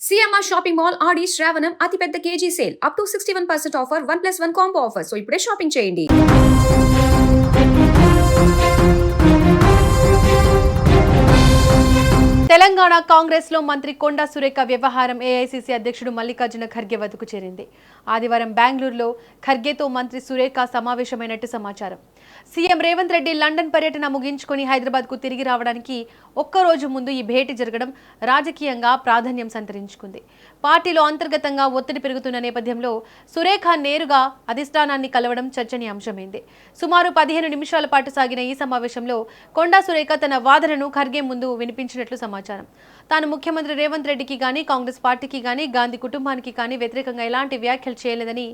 CMR shopping mall ఆడి శ్రావణం అతిపెద్ద KG sale up to 61% offer 1+1 combo offer. So ఇప్పుడే shopping చేయండి. తెలంగాణ కాంగ్రెస్ లో మంత్రి కొండా సురేఖ వ్యవహారం ఏఐసీసీ అధ్యక్షుడు మల్లికార్జున ఖర్గే వద్దకు చేరింది. ఆదివారం బెంగళూరులో ఖర్గేతో మంత్రి సురేఖ సమావేశమైనట్టు సమాచారం. సీఎం రేవంత్ రెడ్డి లండన్ పర్యటన ముగించుకొని హైదరాబాద్ కు తిరిగి రావడానికి ఒక్కరోజు ముందు ఈ భేటీ జరగడం రాజకీయంగా ప్రాధాన్యం సంతరించుకుంది. పార్టీలో అంతర్గతంగా ఒత్తిడి పెరుగుతున్న నేపథ్యంలో సురేఖ నేరుగా అధిష్టానాన్ని కలవడం చర్చనీయాంశమైంది. సుమారు 15 నిమిషాల పాటు సాగిన ఈ సమావేశంలో కొండా సురేఖ తన వాదనను ఖర్గే ముందు వినిపించినట్లు సమాచారం. తాను ముఖ్యమంత్రి రేవంత్ రెడ్డికి గానీ కాంగ్రెస్ పార్టీకి గానీ గాంధీ కుటుంబానికి కానీ వ్యతిరేకంగా ఎలాంటి వ్యాఖ్యలు చేయలేదని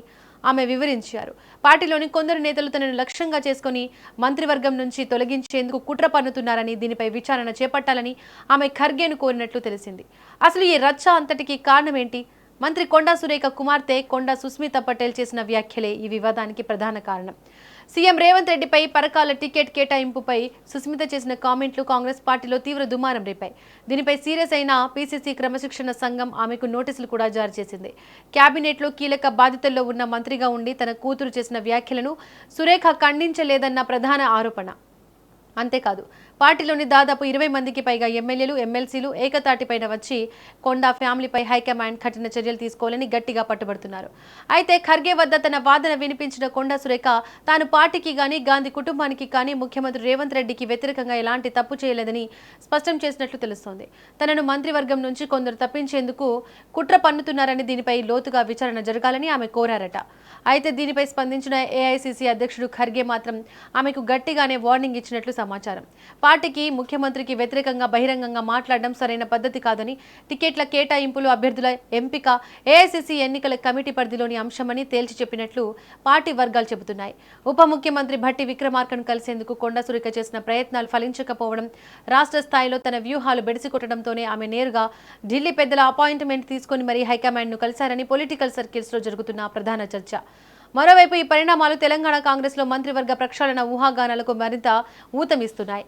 ఆమె వివరించారు. పార్టీలోని కొందరు నేతలు తనను లక్ష్యంగా చేసుకుని మంత్రివర్గం నుంచి తొలగించేందుకు కుట్ర పన్నుతున్నారని, దీనిపై విచారణ చేపట్టాలని ఆమె ఖర్గేను కోరినట్లు తెలిసింది. అసలు ఈ రచ్చ అంతటికీ కారణమేంటి? మంత్రి కొండా సురేఖ కుమార్తె కొండా సుస్మిత పటేల్ చేసిన వ్యాఖ్యలే ఈ వివాదానికి ప్రధాన కారణం. సీఎం రేవంత్ రెడ్డిపై పరకాల టికెట్ కేటాయింపుపై సుస్మిత చేసిన కామెంట్లు కాంగ్రెస్ పార్టీలో తీవ్ర దుమారం రేపాయి. దీనిపై సీరియస్ అయిన పీసీసీ క్రమశిక్షణ సంఘం ఆమెకు నోటీసులు కూడా జారీ చేసింది. కేబినెట్లో కీలక బాధ్యతల్లో ఉన్న మంత్రిగా ఉండి తన కూతురు చేసిన వ్యాఖ్యలను సురేఖ ఖండించలేదన్న ప్రధాన ఆరోపణ. అంతేకాదు, పార్టీలోని దాదాపు 20 మందికి పైగా ఎమ్మెల్యేలు, ఎమ్మెల్సీలు ఏకతాటిపైన వచ్చి కొండా ఫ్యామిలీపై హైకమాండ్ కఠిన చర్యలు తీసుకోవాలని గట్టిగా పట్టుబడుతున్నారు. అయితే ఖర్గే వద్ద తన వాదన వినిపించిన కొండా సురేఖ తాను పార్టీకి గానీ గాంధీ కుటుంబానికి కానీ ముఖ్యమంత్రి రేవంత్ రెడ్డికి వ్యతిరేకంగా ఎలాంటి తప్పు చేయలేదని స్పష్టం చేసినట్లు తెలుస్తోంది. తనను మంత్రివర్గం నుంచి కొందరు తప్పించేందుకు కుట్ర పన్నుతున్నారని, దీనిపై లోతుగా విచారణ జరగాలని ఆమె కోరారట. అయితే దీనిపై స్పందించిన ఏఐసీసీ అధ్యక్షుడు ఖర్గే మాత్రం ఆమెకు గట్టిగానే వార్నింగ్ ఇచ్చినట్లు సమాచారం. పార్టీకి, ముఖ్యమంత్రికి వ్యతిరేకంగా బహిరంగంగా మాట్లాడడం సరైన పద్ధతి కాదని, టికెట్ల కేటాయింపులు, అభ్యర్థుల ఎంపిక ఏఐసీసీ ఎన్నికల కమిటీ పరిధిలోని అంశమని తేల్చి చెప్పినట్లు పార్టీ వర్గాలు చెబుతున్నాయి. ఉప ముఖ్యమంత్రి భట్టి విక్రమార్కను కలిసేందుకు కొండా సురేఖ చేసిన ప్రయత్నాలు ఫలించకపోవడం, రాష్ట్ర స్థాయిలో తన వ్యూహాలు బెడిసికొట్టడంతోనే ఆమె నేరుగా ఢిల్లీ పెద్దల అపాయింట్మెంట్ తీసుకుని మరీ హైకమాండ్ను కలిశారని పొలిటికల్ సర్కిల్స్లో జరుగుతున్న ప్రధాన చర్చ. మరోవైపు ఈ పరిణామాలు తెలంగాణ కాంగ్రెస్లో మంత్రివర్గ ప్రక్షాళన ఊహాగానాలకు మరింత ఊతమిస్తున్నాయి.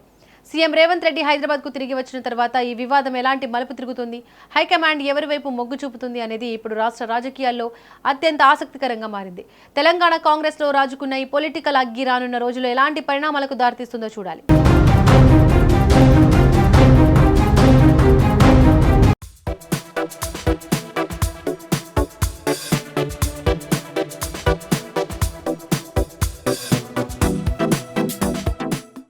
సీఎం రేవంత్ రెడ్డి హైదరాబాద్కు తిరిగి వచ్చిన తర్వాత ఈ వివాదం ఎలాంటి మలుపు తిరుగుతుంది, హైకమాండ్ ఎవరి వైపు మొగ్గు చూపుతుంది అనేది ఇప్పుడు రాష్ట్ర రాజకీయాల్లో అత్యంత ఆసక్తికరంగా మారింది. తెలంగాణ కాంగ్రెస్లో రాజుకున్న ఈ పొలిటికల్ అగ్గి రానున్న రోజుల్లో ఎలాంటి పరిణామాలకు దారితీస్తుందో చూడాలి.